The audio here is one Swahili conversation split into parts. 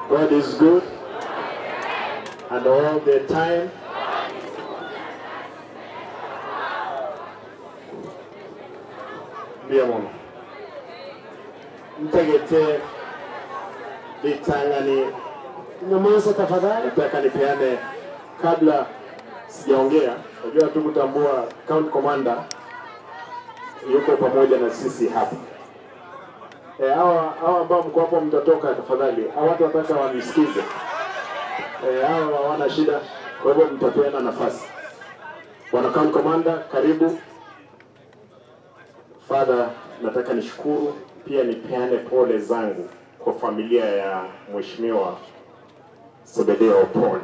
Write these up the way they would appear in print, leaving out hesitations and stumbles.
God is good, and all the time. Biamono. Mtegete litangani. Nyamaza tafadhali. Nataka nipeane kabla sijaongea. Najua tu kutambua County Commander yuko pamoja na sisi hapa. Hawa ambao mko hapo mtatoka tafadhali. Hawa watu wataka wanisikize. Hawa hawana shida, kwa hivyo mtapeana nafasi. Bwana County Commander, karibu. Father, nataka nishukuru pia nipeane pole zangu kwa familia ya Mheshimiwa Simba Opore.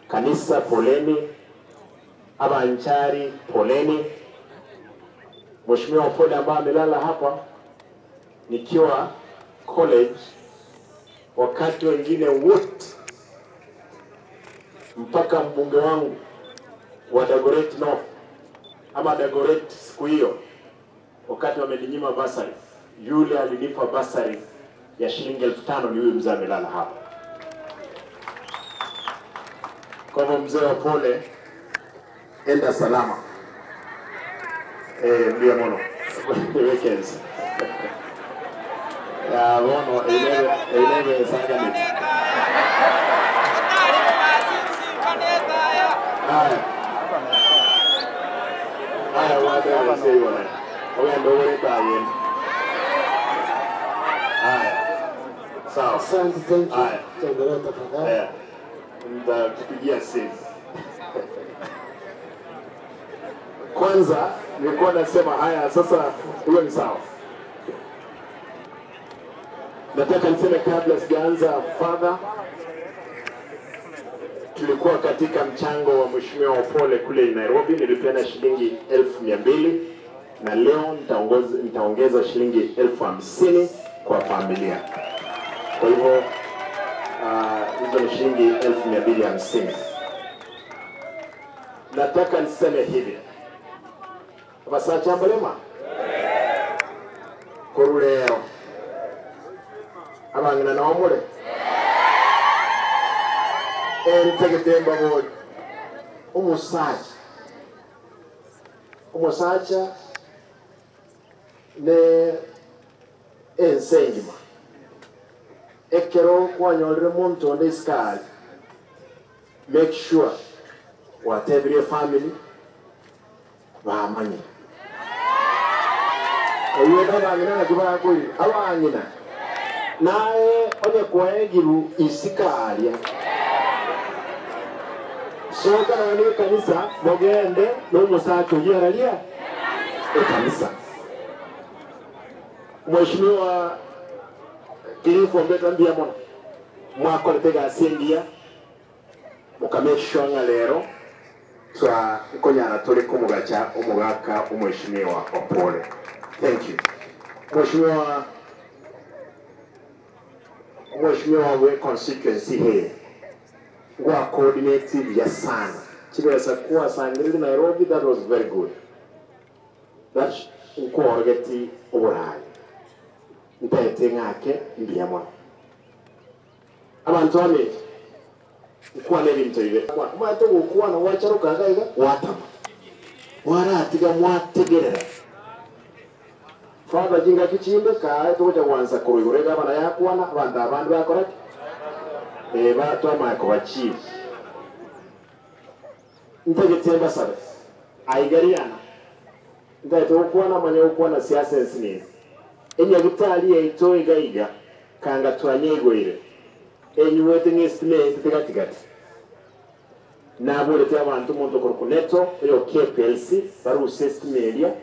Kanisa poleni, abanchari poleni. Mheshimiwa Opore ambaye amelala hapa nikiwa college, wakati wengine wote mpaka mbunge wangu wa Dagoretti North ama Dagoretti siku hiyo, wakati wameninyima basari, yule alinipa basari ya shilingi 5,000 ni huyu mzee amelala hapa. Kwa hivyo mzee wa pole, enda salama. Mbia mono weekends ya mono eleve sangani. Haya wade wasei wana oya ndowore tayen. Sawa. Asante, thank you. Tembelea tafadhali. Nitakupigia simu. Kwanza nilikuwa nasema haya, sasa hiyo ni sawa. Nataka niseme kabla sijaanza, Father, tulikuwa katika mchango wa Mheshimiwa Opore kule Nairobi, nilipeana shilingi 200,000 na leo nitaongeza shilingi 50,000 kwa familia. Kwa hivyo hizo ni shilingi 250. Nataka niseme hivi. Basa chambalema. Koruleo. Abangina na omule. Ntegetemba bodi. Umusacha ne ensengima. Ekero kwanyolere muntu onde iskali. Make sure whatever your family bamanyi. Oyo abangina na kuba kuli abangina. Nae onye kwaegiru isikalia. Soka na wani kanisa mogende n'umusacho yeralia kanisa. Mheshimiwa Kilifo mbeta mbia mona mwako letega asendia mukamesho nga lero twa konyana tole kumugacha umugaka umheshimiwa Opore. Thank you. Mheshimiwa we constituency here wa coordinative ya sana chibesa kuwa sangiri Nairobi, that was very good. That uko orgeti oborai ntete ngake mbiyamwa abantu ame kuwa nebintu ibe kwa to kuwa na wacharuka ngaiga watama waratiga mwategerera Father jinga kichinde ka toja kwanza kururega bana yakwana banda abantu bakora bato amako bachi ntegetemba sabe aigariana ndaito kuwa manya kuwa na siasa nsini enya gitali yaito igaiga kanga twanyegwire enyuwete ngestimate tigatigati nabulete abantu muntu kurukuneto yo KPLC baru system media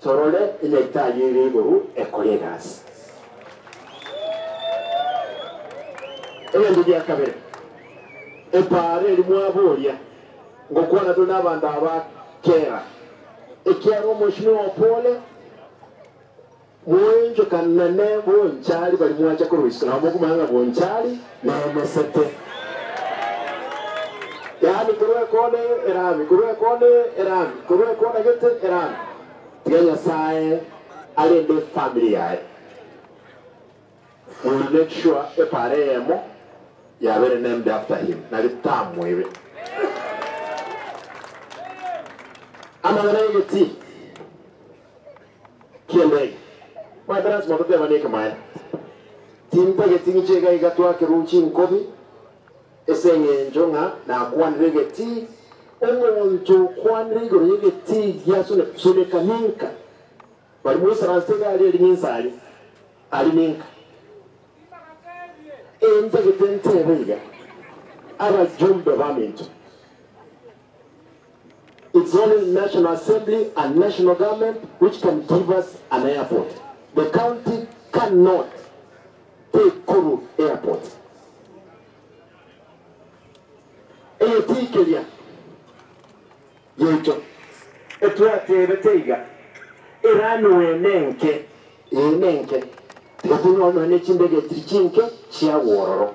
torole inyektaye iguru ekolegas ndugu ya kabere epare limwabolia ngokwana to nabanda abakera ekyaro Mheshimiwa Opore mwenjo kanane bonchali bali mwacha kuruisika na mukumanga bonchali na mesete yani kuruwe kone gete erami tiganya sae alende family yae we will make sure a paremo ya very named after him. Na litamu hivi. Ama nanaige ti. Kielege. Madrasa matote maneke maya. Timpa getingi chega igatwa kirunchi nkobi. Esenge njonga na kwanrege ti. Omuntu kwanrege rege ti yasune sune kaminka. Bali musa rastega ali ninsali. Ali minka. Enta getente rega. Aba jumbe baminto. It's only National Assembly and national government which can give us an airport. The county cannot take Kuru Airport. Eyetikeliya yecho etwatebeteiga iranu enenke etunono nechindege trichinke chia wororo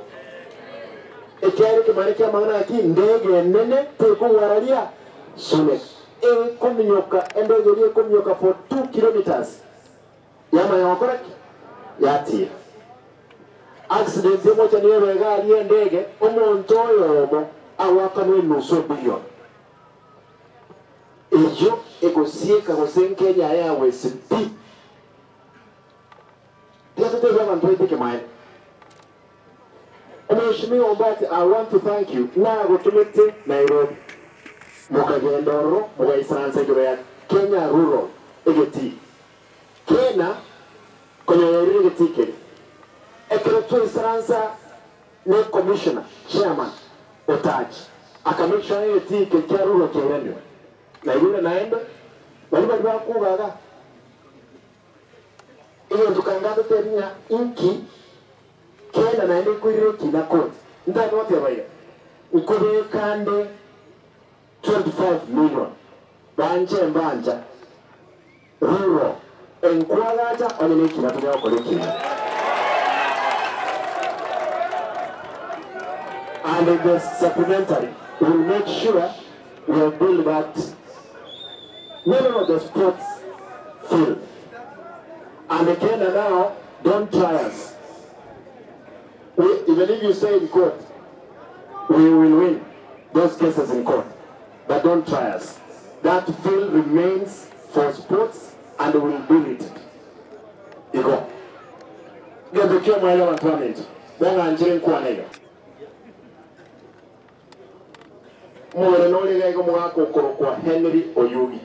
ekyari kimane kya mangana ki ndege nene tekungwaralia Sunek. Kuminyoka, endege kuminyoka for 2 kilometers. Yama ya wakoraki? Yati. Accident moja ni wega aliye ndege, omontoyo omo, awakanwe nusu bilion. Ejo, ekosieka Kenya Airways B. Tiatu tewa mantoi teke mae. Mheshimiwa Ombati, I want to thank you. Na gotumete Nairobi. Mukagendoro, mukaisanza ya Kenya Rural egeti. Kenya kwenye egeti kene. Ekeretu isanza ne commissioner, chairman, otaji. Akamekisha egeti Kenya Rural Kenya. Na yule naenda, bali kugaga. Iyo tukangado terinya inki Kenya naende kuire kinakoti. Ndani wote baya. Ukube kande 25 million. Mbanja. Rural. Enkwalaja oneleki na tunya okoleki. And in the supplementary, we will make sure we will build that the sports field. And the Kenya now, don't try us. Even if you say in court, we will win those cases in court. But don't try us. That field remains for sports and we will build it. You go. Get the cure my own tournament. Then I'm doing Kwanega. More no lego mwako kwa Henry Oyugi.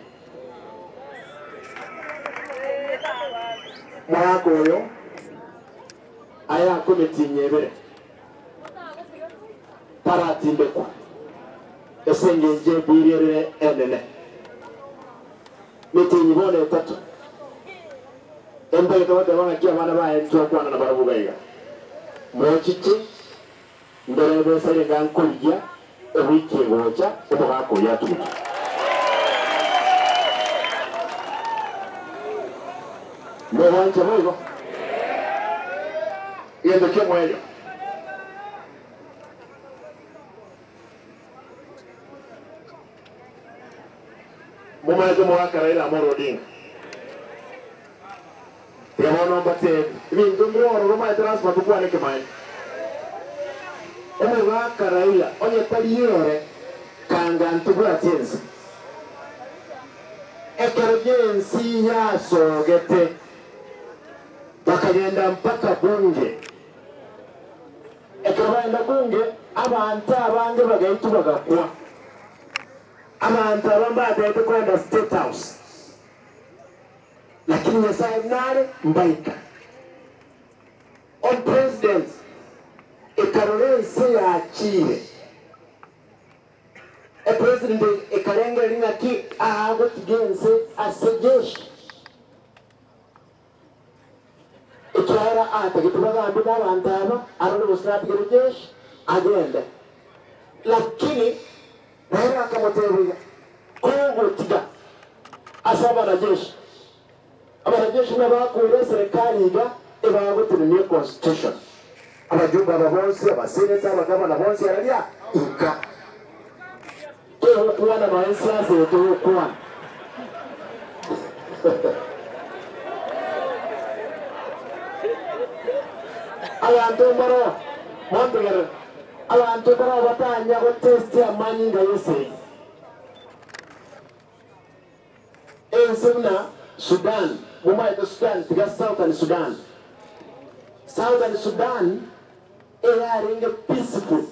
Mwako yo. Aya komiti nyebere. Paratinde kwa. Esengenje birere enene. Meeting bone tatu. Embe to de wana kia bana ba entwa kwa na barabuga iga. Mochichi ndere be sare gan kulia wiki ngoja oba ko ya tu. Mwanje mwigo. Yendo kia mwelio. Mumaze mwaka Raila Amolo Odinga. Yamono bate bintu ngoro roma transfer tukwane kemai. Mwaka Raila onye taliyore kanga ntubula tense. Ekerojensi ya sogete. Bakagenda mpaka bunge. Ekabanda bunge abantu abange bagaitu bagakwa. Abantu abamba atete kwenda State House. Lakini nyasaye nare mbaika. On president ekarolense ya chile. E president ekarenga linga ki ahago tigense asejeshi. Ekyara ata kitubaga ambuda abantu aba arole busrati gerejeshi agenda. Lakini Naira kamotebuya Kongo tiga asaba na jeshi. Abanajeshi n'abakuye serikali iga ebagotere ne constitution. Abajumba babonse abaseneta abagabana bonse aralia inka. Kero kuwana maensa zeto kuwana. abantu baro mondegere abantu baro batanya ko test ya manyinga yose Ezuna Sudan mumai to Sudan tiga Southern Sudan yaringa peaceful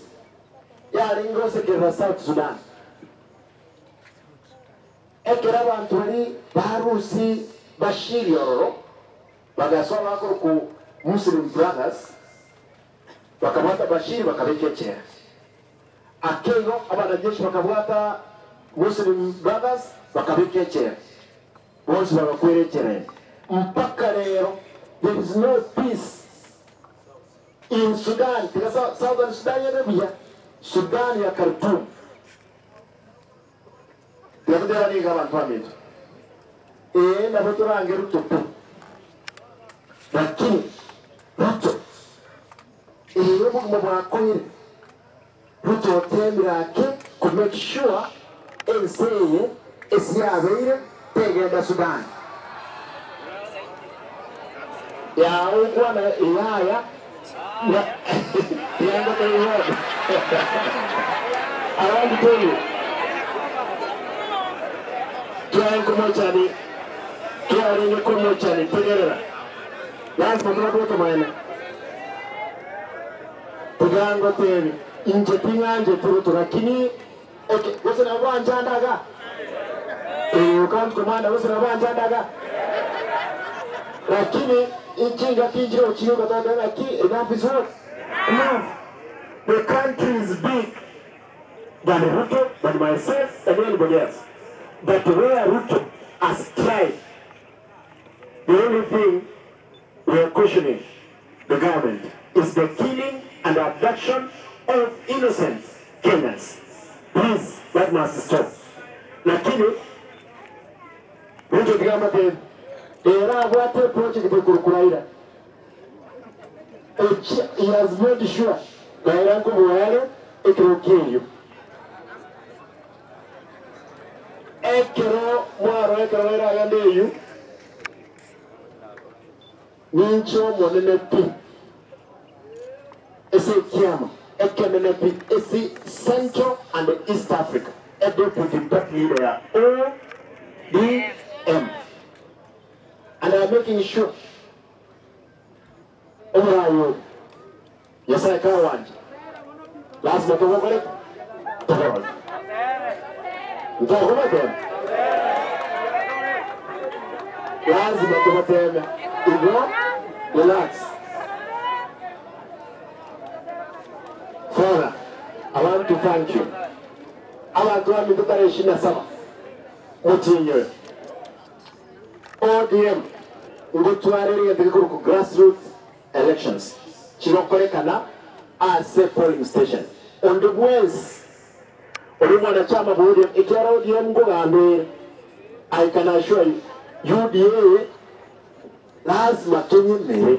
yaringa sekera South Sudan ekera abantu bari barusi bashiri yororo bagasoma ku Muslim brothers bakamata bashiri bakabekechera akego abanajeshi bakabwata Muslim brothers bakabekechera bose bagakwerekera mpaka lero there is no peace in Sudan because Southern Sudan ya Sudan ya Khartoum Yabudera ni kama mpamito na botura angeru tupu lakini Ruto yobu mwakoyire Ruto temira ke to make sure enseye esiabeire tegenda Sudan ya ugwana ilaya yango teyo I want to tell you tuyarenye kumochani tegerera lazima tunapotoka maana tugango tebi inje pinganje turutu lakini okay wose na banja ndaga ukant komanda wose na banja ndaga lakini injinga kinjiro chiyoga tada laki enough is what enough. The country is big than Ruto, than myself and anybody else. But where Ruto has tried, the only thing we are questioning the government is the killing and abduction of innocent Kenyans. Please, that must stop. Lakini, Ruto kigamba te, era wate project de kurukulaira. He has made sure that Iranko Buhari ekirukiyo. Ekero mwaro ekero era yandeyu nincho monene pi ese kiama ekemene pi ese Central and East Africa deputy leader ya ODM and I'm making sure Omrayo yesa kawanje lazima tuwakole tuwakole Ndio tena. Lazima tumeteme. Igo, relax. Father, I want to thank you. I want to have you tarehe 27. Mutinyo. ODM ngutwariri ndikuru grassroots elections. Chinokorekana as a polling station. On the west Olimwana chama bodi ikiara ODM ngogambere I can assure you UDA lazima tunyemere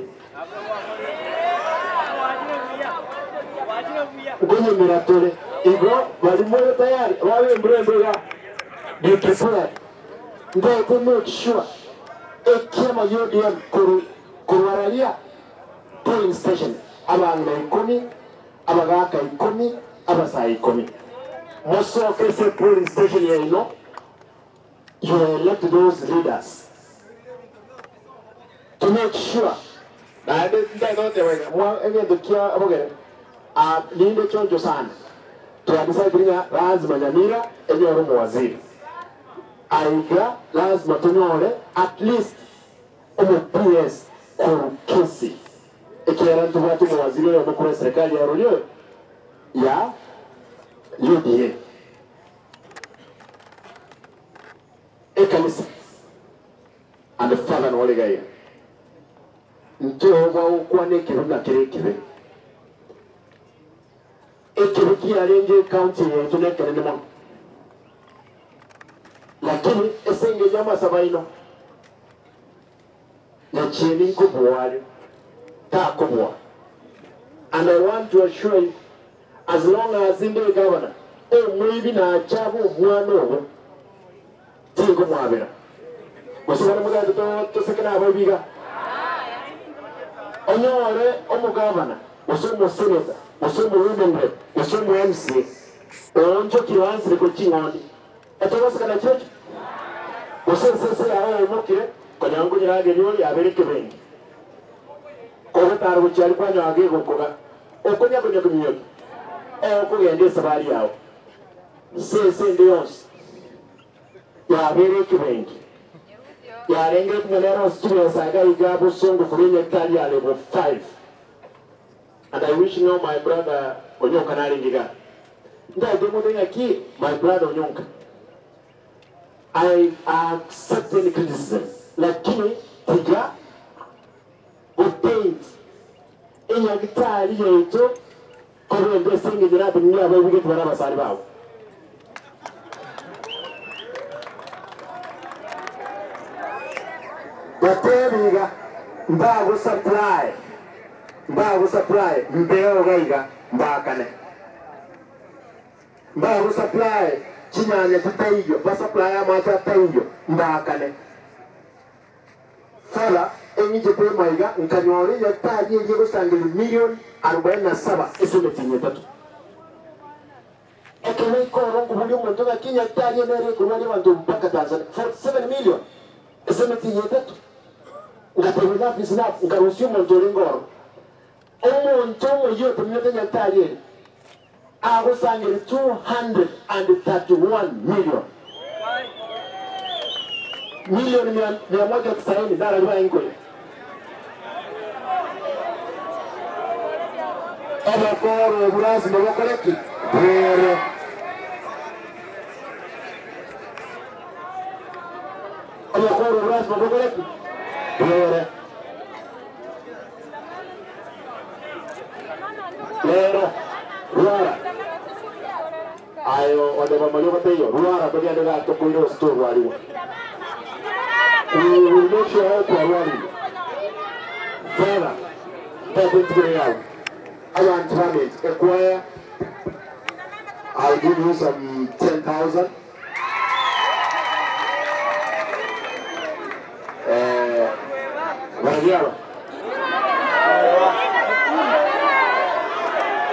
kunyemera tole igo balimoyo tayari wawe mbrembe ya diplomat ndio to make sure ekema UDM kurwaralia polling station abanga 10 abagaka 10 abasa 10 Most of the polling station here, you elect those leaders to make sure that they don't again the care about Linda Chonjosan to decide bring Raz Manamira and your Wazir. Aiga, Raz Matonore, at least PS or Kesi. A care to what Wazir of the Serkali Arroyo. Yeah. UDA Ekanisa and the father and Holy Guy. Nto wa ukwane kiruna kirekire. Ekiruki alenje county yetu nekere nimo. Lakini esenge nyama sabaino. Na chini kubwari. Ta kubwa. And I want to assure you as long as in the governor, maybe na chabu buano, tingo mwabera. Wasukana mga to sekena ababiga. onyore omugavana osomo senator osomo women rep osomo MC onjo kiwansi ko kingondi atobasa kana church osese aho mukire kanyango nyirage niyo yabereke bengi ko taro cyari kwanya agego koga okonya kunya kumyo okugende sabari yawo sese ndiyos yabereke bengi yarenge kunelera studio saga igabo songo kurenye tali ya level 5 and I wish now my brother Onyonka naringiga nda demo denga ki my brother Onyonka I accept any criticism lakini tija obtained enya gitali yeto kobe ndesinge jirabe ni aba wige baraba sari bawo bateriga mbago supply mbeo gaiga mbakane mbago supply chinyanya tutaiyo ba supply amata taiyo mbakane sala enije pe maiga nkanyori ya taji ye gusangili milioni 47 esumeti nyetatu ekene ko rongo buli umuntu gakinya taji nere kurwani bantu mpaka Tanzania 47 million esumeti nyetatu ngatemela bisnap ngarusi umuntu ringoro umuntu yote myote nyantari agusangire 231 million milioni 190 dala liba ingole aba koro burasi bakoreki bere aba koro burasi bakoreki bere Lero, Ruara. Ayo, wade mamalio kateyo. Ruara, bagi ada kat tokoyo store wali. We will make sure all for wali. Further, that is going out. I want to have it. Acquire. I'll give you some 10,000. Wadiara.